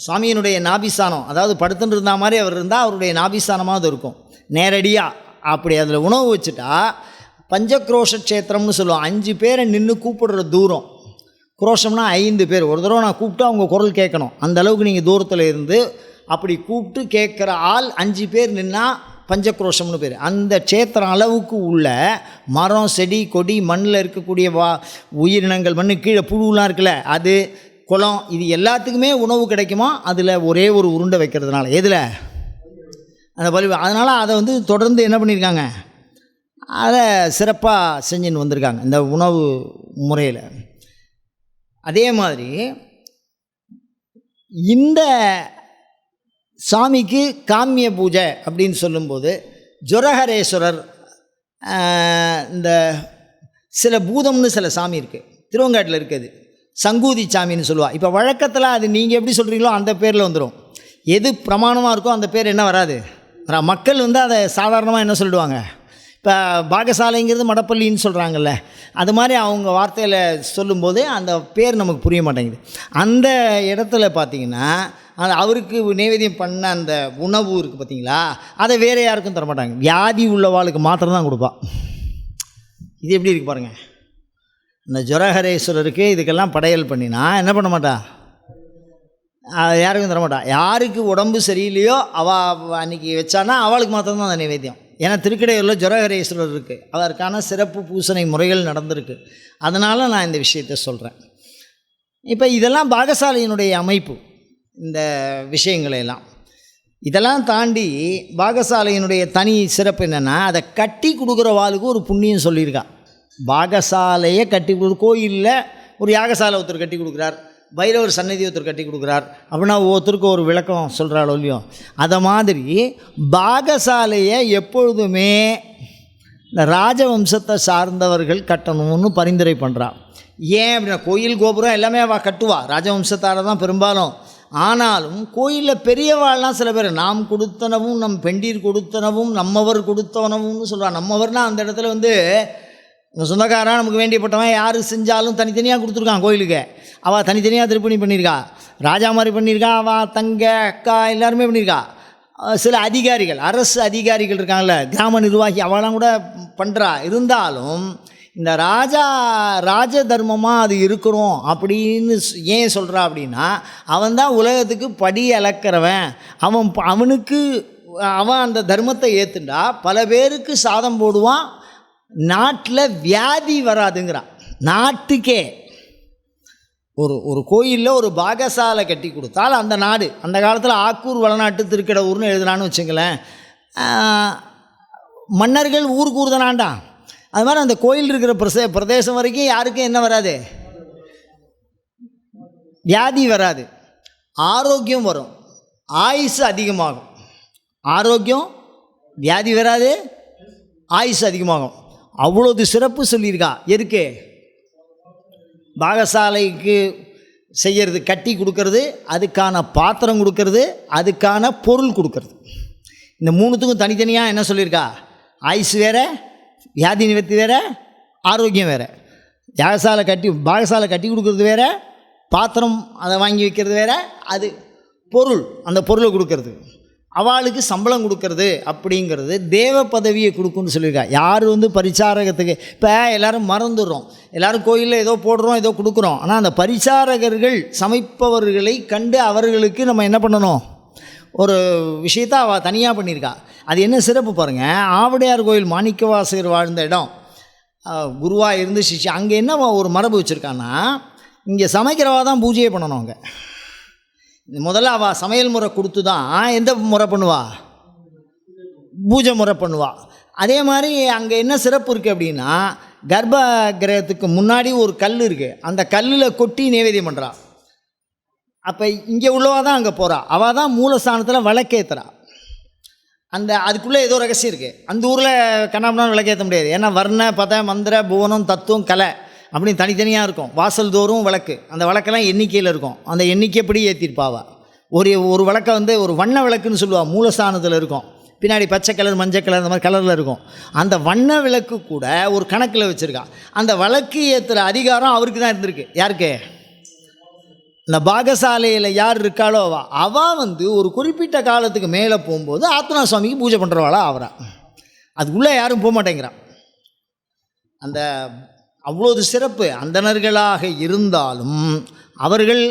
சுவாமியினுடைய நாபிஸ்தானம், அதாவது படுத்துட்டு இருந்தால் மாதிரி அவர் இருந்தால் அவருடைய நாபிஸ்தானமாக அது இருக்கும் நேரடியாக. அப்படி அதில் உணவு வச்சுட்டா பஞ்சக்ரோஷ க்ஷேத்திரம்னு சொல்லுவோம். 5 பேரை நின்று கூப்பிடுற தூரம். குரோஷம்னா 5 பேர். ஒரு தடவை நான் கூப்பிட்டு அவங்க குரல் கேட்கணும். அந்த அளவுக்கு நீங்கள் தூரத்தில் இருந்து அப்படி கூப்பிட்டு கேட்குற ஆள் 5 பேர் நின்னால் பஞ்சக்ரோஷம்னு பேர். அந்த க்ஷேத்திரம் அளவுக்கு உள்ள மரம், செடி, கொடி, மண்ணில் இருக்கக்கூடிய உயிரினங்கள், மண்ணு கீழே புழுலாம் இருக்குல்ல, அது குளம், இது எல்லாத்துக்குமே உணவு கிடைக்குமா அதில் ஒரே ஒரு உருண்டை வைக்கிறதுனால. எதில்? அந்த பலி. அதனால் அதை வந்து தொடர்ந்து என்ன பண்ணியிருக்காங்க, அதை சிறப்பாக செஞ்சுன்னு வந்திருக்காங்க இந்த உணவு முறையில். அதே மாதிரி இந்த சாமிக்கு காமிய பூஜை அப்படின்னு சொல்லும்போது ஜொரஹரேஸ்வரர், இந்த சில பூதம்னு சில சாமி இருக்குது, திருவங்காட்டில் இருக்குது, சங்கூதி சாமின்னு சொல்லுவாள். இப்போ வழக்கத்தில் அது நீங்கள் எப்படி சொல்கிறீங்களோ அந்த பேரில் வந்துடும். எது பிரமாணமாக இருக்கோ அந்த பேர் என்ன வராது, மக்கள் வந்து அதை சாதாரணமாக என்ன சொல்லிடுவாங்க, இப்போ பாகசாலைங்கிறது மடப்பள்ளின்னு சொல்கிறாங்கல்ல, அது மாதிரி அவங்க வார்த்தையில் சொல்லும்போது அந்த பேர் நமக்கு புரிய மாட்டேங்குது. அந்த இடத்துல பார்த்திங்கன்னா அவருக்கு நைவேத்தியம் பண்ண அந்த உணவு இருக்குது பார்த்திங்களா, அதை வேறு யாருக்கும் தரமாட்டாங்க, வியாதி உள்ளவாளுக்கு மாத்திரம்தான் கொடுப்பா. இது எப்படி இருக்குது பாருங்கள். இந்த ஜொரஹரேஸ்வரருக்கு இதுக்கெல்லாம் படையல் பண்ணினா என்ன பண்ண மாட்டா, யாருக்கும் தரமாட்டா. யாருக்கு உடம்பு சரியில்லையோ அவள் அன்றைக்கி வச்சானா அவளுக்கு மாத்திரம்தான் அந்த நைவேத்தியம். ஏன்னா திருக்கடையூரில் ஜொரஹரேஸ்வரர் இருக்குது, அதற்கான சிறப்பு பூசணை முறைகள் நடந்திருக்கு. அதனால் நான் இந்த விஷயத்தை சொல்கிறேன். இப்போ இதெல்லாம் பாகசாலையினுடைய அமைப்பு. இந்த விஷயங்களையெல்லாம் இதெல்லாம் தாண்டி பாகசாலையினுடைய தனி சிறப்பு என்னென்னா, அதை கட்டி கொடுக்குறவாளுக்கு ஒரு புண்ணியம் சொல்லியிருக்கா. பாகசாலையை கட்டி கோயிலில் ஒரு யாகசாலை ஒருத்தர் கட்டி கொடுக்குறார், பைரவர் சன்னதி ஒருத்தர் கட்டி கொடுக்குறார் அப்படின்னா ஒவ்வொருத்தருக்கு ஒரு விளக்கம் சொல்கிறாளோ இல்லையோ, அதை மாதிரி பாகசாலையை எப்பொழுதுமே இந்த ராஜவம்சத்தை சார்ந்தவர்கள் கட்டணும்னு பரிந்துரை பண்ணுறான். ஏன் அப்படின்னா, கோயில் கோபுரம் எல்லாமே அவள் கட்டுவா, ராஜவம்சத்தார தான் பெரும்பாலும். ஆனாலும் கோயிலில் பெரியவாள்லாம் சில பேர் நாம் கொடுத்தனவும் நம் பெண்டீர் கொடுத்தனவும் நம்மவர் கொடுத்தனவும்னு சொல்கிறான். நம்மவர்னால் அந்த இடத்துல வந்து சொந்தக்காரன் நமக்கு வேண்டியப்பட்டவன் யார் செஞ்சாலும் தனித்தனியாக கொடுத்துருக்கான் கோயிலுக்கு. அவள் தனித்தனியாக திருப்பணி பண்ணியிருக்கா, ராஜா மாதிரி பண்ணியிருக்கா, அவள் தங்க அக்கா எல்லாருமே பண்ணியிருக்கா. சில அதிகாரிகள், அரசு அதிகாரிகள் இருக்காங்கள்ல, கிராம நிர்வாகி, அவளாம் கூட பண்ணுறா. இருந்தாலும் இந்த ராஜ தர்மமாக அது இருக்கிறோம் அப்படின்னு ஏன் சொல்கிறா அப்படின்னா, அவன் தான் உலகத்துக்கு படி அளக்கிறவன். அவன் அந்த தர்மத்தை ஏற்றுண்டா பல பேருக்கு சாதம் போடுவான், நாட்டில் வியாதி வராதுங்கிறான். நாட்டுக்கே ஒரு கோயிலில் ஒரு பாகசாலை கட்டி கொடுத்தால் அந்த நாடு, அந்த காலத்தில் ஆக்கூர் வளநாட்டு திருக்கடவுர்னு எழுதுனான்னு வச்சுங்களேன், மன்னர்கள் ஊருக்கு ஊர் தானாண்டா. அது மாதிரி அந்த கோயில் இருக்கிற பிரதேசம் வரைக்கும் யாருக்கும் என்ன வராது, வியாதி வராது, ஆரோக்கியம் வரும், ஆயுசு அதிகமாகும். ஆரோக்கியம், வியாதி வராது, ஆயுசு அதிகமாகும். அவ்வளோது சிறப்பு சொல்லியிருக்கா. எதுக்கு? பாகசாலைக்கு செய்கிறது, கட்டி கொடுக்கறது, அதுக்கான பாத்திரம் கொடுக்கறது, அதுக்கான பொருள் கொடுக்கறது. இந்த மூணுத்துக்கும் தனித்தனியாக என்ன சொல்லியிருக்கா, ஆயுசு வேறு, வியாதி நிவர்த்தி வேறு, ஆரோக்கியம் வேறு. பாகசாலை கட்டி கொடுக்கறது வேறு, பாத்திரம் அதை வாங்கி வைக்கிறது வேறு, அது பொருள், அந்த பொருளை கொடுக்கறது, அவளுக்கு சம்பளம் கொடுக்கறது அப்படிங்கிறது தேவ பதவியை கொடுக்குன்னு சொல்லியிருக்கா. யார் வந்து பரிசாரகத்துக்கு, இப்போ எல்லோரும் மறந்துடுறோம், எல்லோரும் கோயிலில் ஏதோ போடுறோம், ஏதோ கொடுக்குறோம். ஆனால் அந்த பரிசாரகர்கள் சமைப்பவர்களை கண்டு அவர்களுக்கு நம்ம என்ன பண்ணணும், ஒரு விஷயத்தை அவள் தனியாக பண்ணியிருக்கா. அது என்ன சிறப்பு பாருங்கள். ஆவுடையார் கோயில் மாணிக்கவாசகர் வாழ்ந்த இடம், குருவாக இருந்து சிஷ்யா, அங்கே என்ன ஒரு மரபு வச்சுருக்கான்னா, இங்கே சமைக்கிறவா தான் பூஜையே பண்ணணும். அங்கே முதல்ல அவள் சமையல் முறை கொடுத்து தான் எந்த முறை பண்ணுவா, பூஜை முறை பண்ணுவா. அதே மாதிரி அங்கே என்ன சிறப்பு இருக்குது அப்படின்னா, கர்ப்ப கிரகத்துக்கு முன்னாடி ஒரு கல் இருக்குது, அந்த கல்லில் கொட்டி நைவேத்தியம் பண்ணுறா. அப்போ இங்கே உள்ளவா தான் அங்கே போகிறா, அவள் தான் மூலஸ்தானத்தில் விளக்கேற்றுறா. அதுக்குள்ளே ஏதோ ரகசியம் இருக்குது. அந்த ஊரில் கண்ணாமண்ணா விளக்கேற்ற முடியாது, ஏன்னா வர்ண பத மந்திர புவனம் தத்துவம் கலை அப்படின்னு தனித்தனியாக இருக்கும். வாசல் தோறும் விளக்கு, அந்த விளக்கெல்லாம் எண்ணிக்கையில் இருக்கும், அந்த எண்ணிக்கைப்படி ஏற்றிருப்பாவா. ஒரு விளக்கை வந்து ஒரு வண்ண விளக்குன்னு சொல்லுவாள், மூலஸ்தானத்தில் இருக்கும், பின்னாடி பச்சை கலர் மஞ்சள் கலர் அந்த மாதிரி கலரில் இருக்கும். அந்த வண்ண விளக்கு கூட ஒரு கணக்கில் வச்சுருக்கா. அந்த விளக்கு ஏற்றுற அதிகாரம் அவருக்கு தான் இருந்திருக்கு. யாருக்கு? இந்த பாகசாலையில் யார் இருக்காளோ அவள் வந்து ஒரு குறிப்பிட்ட காலத்துக்கு மேலே போகும்போது ஆத்மனா சுவாமிக்கு பூஜை பண்ணுறவாளா அவரா, அதுக்குள்ளே யாரும் போக மாட்டேங்கிறான். அந்த அவ்வளோது சிறப்பு. அந்தணர்களாக இருந்தாலும் அவர்கள்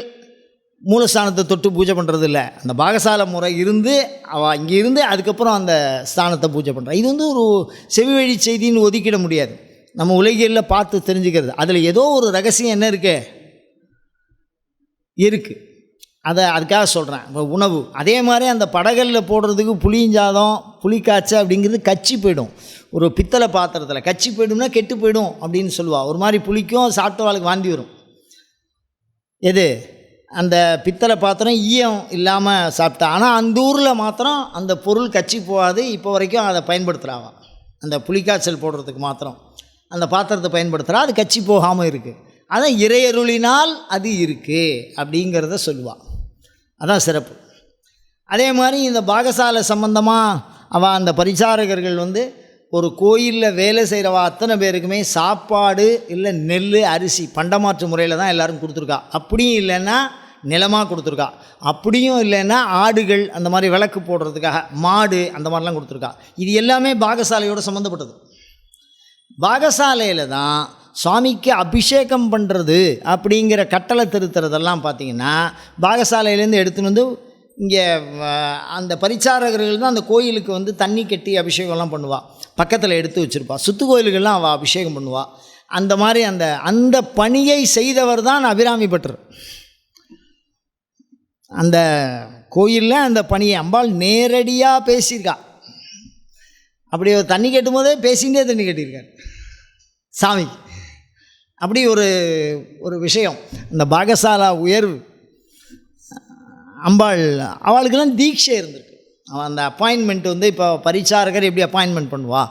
மூலஸ்தானத்தை தொட்டு பூஜை பண்ணுறது இல்லை, அந்த பாகசாலை முறை இருந்து அவள் இங்கே இருந்து அதுக்கப்புறம் அந்த ஸ்தானத்தை பூஜை பண்ணுறான். இது வந்து ஒரு செவி வழி செய்தின்னு ஒதுக்கிட முடியாது, நம்ம உலகில் பார்த்து தெரிஞ்சுக்கிறது. அதில் ஏதோ ஒரு ரகசியம் என்ன இருக்குது, அதுக்காக சொல்கிறேன். இப்போ உணவு அதே மாதிரி அந்த படகளில் போடுறதுக்கு புளிஞ்சாதம் புளிக்காய்ச்சல் அப்படிங்கிறது கச்சி போயிடும். ஒரு பித்தளை பாத்திரத்தில் கச்சி போய்டும்னா கெட்டு போயிடும் அப்படின்னு சொல்லுவாள். ஒரு மாதிரி புளிக்கும், சாப்பிட்டவாளுக்கு வாந்தி வரும். எது? அந்த பித்தளை பாத்திரம் ஈயம் இல்லாமல் சாப்பிட்டா. ஆனால் அந்த ஊரில் மாத்திரம் அந்த பொருள் கச்சி போகாது, இப்போ வரைக்கும் அதை பயன்படுத்துகிறாவா. அந்த புளிக்காய்ச்சல் போடுறதுக்கு மாத்திரம் அந்த பாத்திரத்தை பயன்படுத்துகிறா, அது கச்சி போகாமல் இருக்குது. அதான் இறையருளினால் அது இருக்குது அப்படிங்கிறத சொல்லுவாள். அதான் சிறப்பு. அதே மாதிரி இந்த பாகசாலை சம்பந்தமாக அவள் அந்த பரிசாரகர்கள் ஒரு கோயிலில் வேலை செய்கிறவா அத்தனை பேருக்குமே சாப்பாடு இல்லை நெல் அரிசி பண்டமாற்று முறையில் தான் எல்லோரும் கொடுத்துருக்கா. அப்படியும் இல்லைன்னா நிலமாக கொடுத்துருக்கா. அப்படியும் இல்லைன்னா ஆடுகள் அந்த மாதிரி விளக்கு போடுறதுக்காக மாடு அந்த மாதிரிலாம் கொடுத்துருக்கா. இது எல்லாமே பாகசாலையோடு சம்மந்தப்பட்டது. பாகசாலையில் தான் சுவாமிக்கு அபிஷேகம் பண்ணுறது அப்படிங்கிற கட்டளை திருத்துறதெல்லாம் பார்த்திங்கன்னா பாகசாலையிலேருந்து எடுத்துன்னு இங்கே அந்த பரிசாரகர்கள் தான் அந்த கோயிலுக்கு தண்ணி கட்டி அபிஷேகம்லாம் பண்ணுவாள். பக்கத்தில் எடுத்து வச்சுருப்பா. சுற்று கோயிலுக்கெல்லாம் அவள் அபிஷேகம் பண்ணுவாள். அந்த மாதிரி அந்த பணியை செய்தவர் தான் அபிராமி பட்டர். அந்த கோயிலில் அந்த பணியை அம்பாள் நேரடியாக பேசியிருக்கா. அப்படி ஒரு தண்ணி கட்டும் போதே பேசிகிட்டே தண்ணி கட்டியிருக்கார் சாமி. அப்படி ஒரு விஷயம். அந்த பாகசாலா உயர்வு அம்பாள் அவளுக்கெல்லாம் தீட்சை இருந்திருக்கு. அவன் அந்த அப்பாயின்மெண்ட் இப்போ பரிசாரகர் எப்படி அப்பாயின்மெண்ட் பண்ணுவா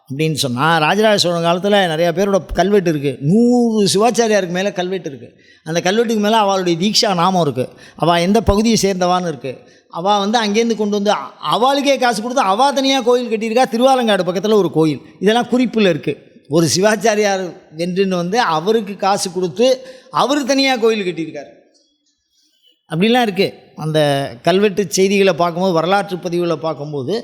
அப்படின்னு சொன்னால், ராஜராஜ சோழன் காலத்தில் நிறையா பேரோட கல்வெட்டு இருக்குது. 100 சிவாச்சாரியாருக்கு மேலே கல்வெட்டு இருக்குது. அந்த கல்வெட்டுக்கு மேலே அவளுடைய தீட்சா நாமம் இருக்குது. அவள் எந்த பகுதியை சேர்ந்தவான்னு இருக்குது. அவள் அங்கேருந்து கொண்டு அவளுக்கே காசு கொடுத்து அவள் தனியாக கோயில் கட்டியிருக்கா. திருவாலங்காடு பக்கத்தில் ஒரு கோயில். இதெல்லாம் குறிப்பில் இருக்குது. ஒரு சிவாச்சாரியார் வென்றுன்னு அவருக்கு காசு கொடுத்து அவர் தனியாக கோயில் கட்டியிருக்கார். அப்படிலாம் இருக்குது. அந்த கல்வெட்டு செய்திகளை பார்க்கும்போது, வரலாற்று பதிவுகளை பார்க்கும்போது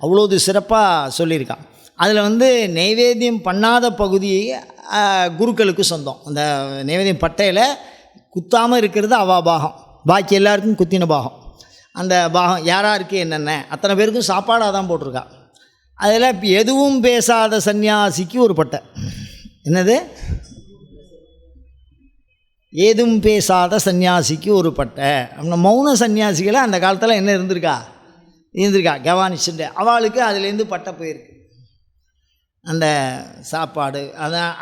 அவ்வளோது சிறப்பாக சொல்லியிருக்கான். அதில் நைவேத்தியம் பண்ணாத பகுதி குருக்களுக்கு சொந்தம். அந்த நைவேத்தியம் பட்டையில் குத்தாமல் இருக்கிறது அவா பாகம். பாக்கி எல்லாருக்கும் குத்தின பாகம். அந்த பாகம் யாராருக்கு என்னென்ன அத்தனை பேருக்கும் சாப்பாடாக தான் போட்டிருக்கா. அதில் எதுவும் பேசாத சன்னியாசிக்கு ஒரு பட்டை. என்னது? ஏதும் பேசாத சன்னியாசிக்கு ஒரு பட்டை. அப்படின்னா மௌன சன்னியாசிகளை அந்த காலத்தில் என்ன இருந்திருக்கா கவனிச்சுட்டு அவளுக்கு அதுலேருந்து பட்டை போயிருக்கு. அந்த சாப்பாடு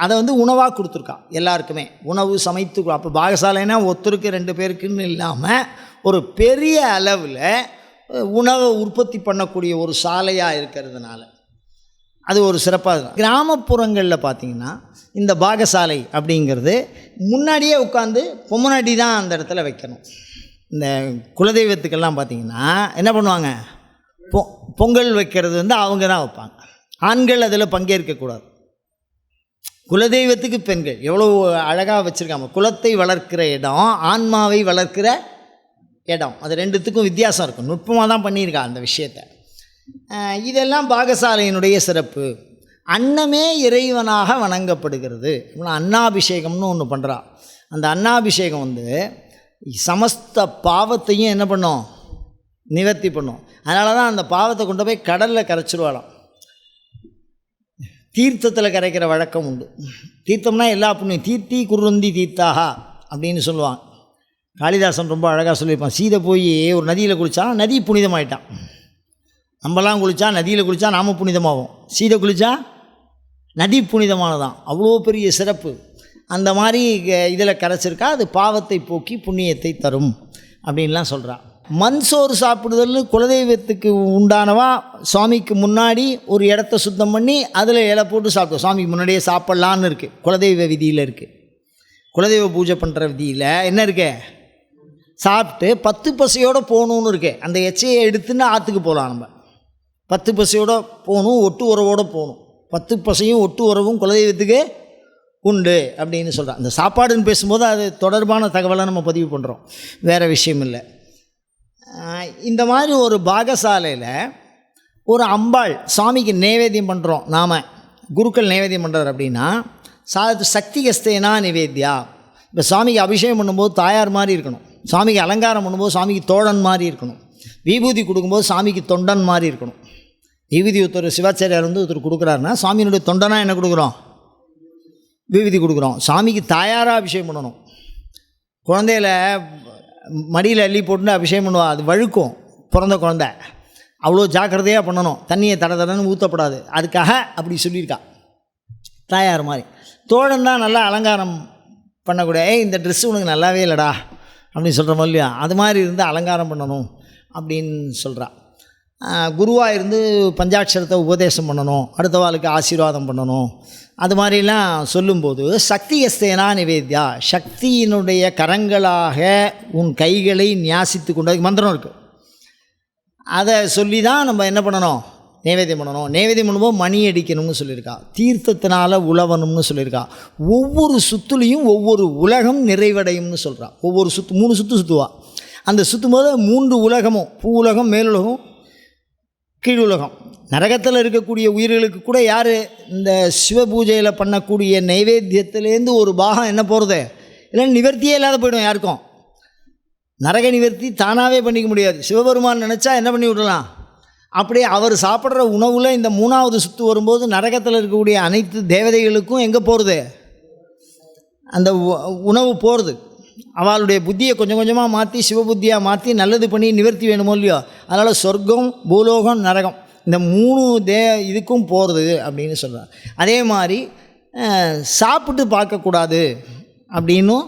அதை உணவாக கொடுத்துருக்கா. எல்லாருக்குமே உணவு சமைத்து. அப்போ பாகசாலைனா ஒருத்தருக்கு 2 பேருக்குன்னு இல்லாமல் ஒரு பெரிய அளவில் உணவை உற்பத்தி பண்ணக்கூடிய ஒரு சாலையாக இருக்கிறதுனால அது ஒரு சிறப்பாக இருக்கும். கிராமப்புறங்களில் பார்த்திங்கன்னா இந்த பாகசாலை அப்படிங்கிறது முன்னாடியே உட்காந்து பொம்மநாட்டி தான் அந்த இடத்துல வைக்கணும். இந்த குலதெய்வத்துக்கெல்லாம் பார்த்திங்கன்னா என்ன பண்ணுவாங்க, பொங்கல் வைக்கிறது அவங்க தான் வைப்பாங்க. ஆண்கள் அதில் பங்கேற்கக்கூடாது. குலதெய்வத்துக்கு பெண்கள் எவ்வளோ அழகாக வச்சுருக்காங்க. குலத்தை வளர்க்கிற இடம், ஆன்மாவை வளர்க்கிற இடம், அது 2த்துக்கும் வித்தியாசம் இருக்கும். நுட்பமாக தான் பண்ணியிருக்கா அந்த விஷயத்தை. இதெல்லாம் பாகசாலையினுடைய சிறப்பு. அன்னமே இறைவனாக வணங்கப்படுகிறது. அன்னாபிஷேகம்னு ஒன்று பண்ணுறா. அந்த அன்னாபிஷேகம் சமஸ்த பாவத்தையும் என்ன பண்ணும், நிவர்த்தி பண்ணும். அதனால தான் அந்த பாவத்தை கொண்டு போய் கடலில் கரைச்சிடுவாளாம். தீர்த்தத்தில் கரைக்கிற வழக்கம் உண்டு. தீர்த்தம்னா எல்லா புண்ணியம். தீர்த்தி குருந்தி தீர்த்தாகா அப்படின்னு சொல்லுவாங்க. காளிதாசன் ரொம்ப அழகாக சொல்லியிருப்பான். சீதை போய் ஒரு நதியில் குளித்தா நதி புனிதமாயிட்டான். நம்மலாம் குளித்தா நதியில் குளித்தா நாம புனிதமாகும். சீதை குளித்தா நதி புனிதமானதான். அவ்வளோ பெரிய சிறப்பு. அந்த மாதிரி இதில் கரைச்சிருக்கா. அது பாவத்தை போக்கி புண்ணியத்தை தரும் அப்படின்லாம் சொல்கிறா. மண் சோறு சாப்பிடுதல்னு குலதெய்வத்துக்கு உண்டானவா சுவாமிக்கு முன்னாடி ஒரு இடத்த சுத்தம் பண்ணி அதில் இலை போட்டு சாப்பிடுவோம். சுவாமிக்கு முன்னாடியே சாப்பிட்லான்னு இருக்குது. குலதெய்வ விதியில் இருக்குது. குலதெய்வ பூஜை பண்ணுற விதியில் என்ன இருக்கு, சாப்பிட்டு 10 பசையோடு போகணுன்னு இருக்கு. அந்த எச்சையை எடுத்துன்னு ஆற்றுக்கு போகலாம். நம்ம 10 பசையோடு போகணும், ஒட்டு உறவோடு போகணும். 10 பசையும் ஒட்டு உறவும் குலதெய்வத்துக்கு உண்டு அப்படின்னு சொல்கிறான். அந்த சாப்பாடுன்னு பேசும்போது அது தொடர்பான தகவலை நம்ம பதிவு பண்ணுறோம், வேறு விஷயம் இல்லை. இந்த மாதிரி ஒரு பாகசாலையில் ஒரு அம்பாள் சுவாமிக்கு நைவேத்தியம் பண்ணுறோம். நாம் குருக்கள் நைவேத்தியம் பண்ணுறார் அப்படின்னா சக்தி கஸ்தேனா நிவேத்தியா. இப்போ சுவாமிக்கு அபிஷேகம் பண்ணும்போது தாயார் மாதிரி இருக்கணும். சுவாமிக்கு அலங்காரம் பண்ணும்போது சுவாமிக்கு தோழன் மாதிரி இருக்கணும். விபூதி கொடுக்கும்போது சாமிக்கு தொண்டன் மாதிரி இருக்கணும். விபூதி ஒருத்தர் சிவாச்சாரியார் ஒருத்தர் கொடுக்குறாருன்னா சுவாமியினுடைய தொண்டனாக என்ன கொடுக்குறோம், விபூதி கொடுக்குறோம். சாமிக்கு தாயாராக அபிஷேகம் பண்ணணும். குழந்தையில மடியில் அள்ளி போட்டுன்னு அபிஷேகம் பண்ணுவா. அது வழுக்கும், பிறந்த குழந்தை. அவ்வளோ ஜாக்கிரதையாக பண்ணணும். தண்ணியை தடன்னு ஊற்றப்படாது. அதுக்காக அப்படி சொல்லியிருக்கா. தாயார் மாதிரி. தோழன் தான் நல்லா அலங்காரம் பண்ணக்கூடிய, இந்த ட்ரெஸ்ஸு உனக்கு நல்லாவே இல்லைடா அப்படின்னு சொல்கிற மாதிரி இல்லையா, அது மாதிரி இருந்து அலங்காரம் பண்ணணும் அப்படின்னு சொல்கிறா. குருவாக இருந்து பஞ்சாட்சரத்தை உபதேசம் பண்ணணும், அடுத்த வாளுக்கு ஆசீர்வாதம் பண்ணணும், அது மாதிரிலாம் சொல்லும்போது சக்தி எஸ்தேனா நிவேத்யா, சக்தியினுடைய கரங்களாக உன் கைகளை நியாசித்து கொண்டு, அதுக்கு மந்திரம் இருக்குது. அதை சொல்லி தான் நம்ம என்ன பண்ணணும், நைவேத்தியம் பண்ணணும். நைவேத்தியம் பண்ணும்போது மணி அடிக்கணும்னு சொல்லியிருக்கா. தீர்த்தத்தினால் உழவணும்னு சொல்லியிருக்கா. ஒவ்வொரு சுற்றுலையும் ஒவ்வொரு உலகம் நிறைவடையும்னு சொல்கிறா. ஒவ்வொரு 3 சுற்று சுற்றுவா. அந்த சுற்றும் போது 3 உலகமும், பூ உலகம், மேலுலகம், கீழுலகம், நரகத்தில் இருக்கக்கூடிய உயிர்களுக்கு கூட யார் இந்த சிவபூஜையில் பண்ணக்கூடிய நைவேத்தியத்திலேருந்து ஒரு பாகம் என்ன போகிறது, இல்லைன்னா நிவர்த்தியே இல்லாத போய்டும். யாருக்கும் நரக நிவர்த்தி தானாகவே பண்ணிக்க முடியாது. சிவபெருமான் நினச்சா என்ன பண்ணி விடலாம். அப்படியே அவர் சாப்பிட்ற உணவில் இந்த 3வது சுற்று வரும்போது நரகத்தில் இருக்கக்கூடிய அனைத்து தேவதைகளுக்கும் எங்கே போகிறது, அந்த உணவு போகிறது. அவளுடைய புத்தியை கொஞ்சம் கொஞ்சமாக மாற்றி சிவபுத்தியாக மாற்றி நல்லது பண்ணி நிவர்த்தி வேணுமோ இல்லையோ. அதனால் சொர்க்கம், பூலோகம், நரகம் இந்த 3 இதுக்கும் போகிறது அப்படின்னு சொல்கிறார். அதே மாதிரி சாப்பிட்டு பார்க்கக்கூடாது அப்படின்னும்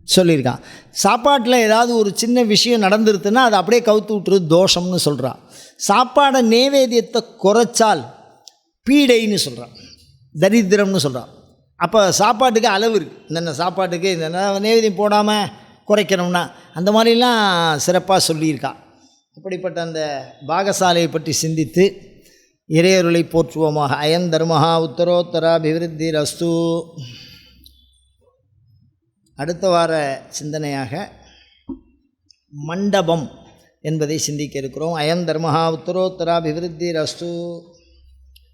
சொல்லியிருக்கான். சாப்பாட்டில் ஏதாவது ஒரு சின்ன விஷயம் நடந்துருதுன்னா அதை அப்படியே கவுத்து விட்டுரு, தோஷம்னு சொல்கிறான். சாப்பாடை நைவேத்தியத்தை குறைச்சால் பீடைன்னு சொல்கிறான், தரித்திரம்னு சொல்கிறான். அப்போ சாப்பாட்டுக்கு அளவு இருக்குது. இந்த சாப்பாட்டுக்கு இந்த நைவேத்தியம் போடாமல் குறைக்கணும்னா அந்த மாதிரிலாம் சிறப்பாக சொல்லியிருக்கா. அப்படிப்பட்ட அந்த பாகசாலையை பற்றி சிந்தித்து இறையருளை போற்றுவோமாக. அயம் தர்மஹா உத்தரோத்தராபிவிருத்தி ரஸ்து. அடுத்த வார சிந்தனையாக மண்டபம் என்பதை சிந்திக்க இருக்கிறோம். அயம் தர்மஹா உத்தரோத்தராபிவிருத்தி ரஸ்து.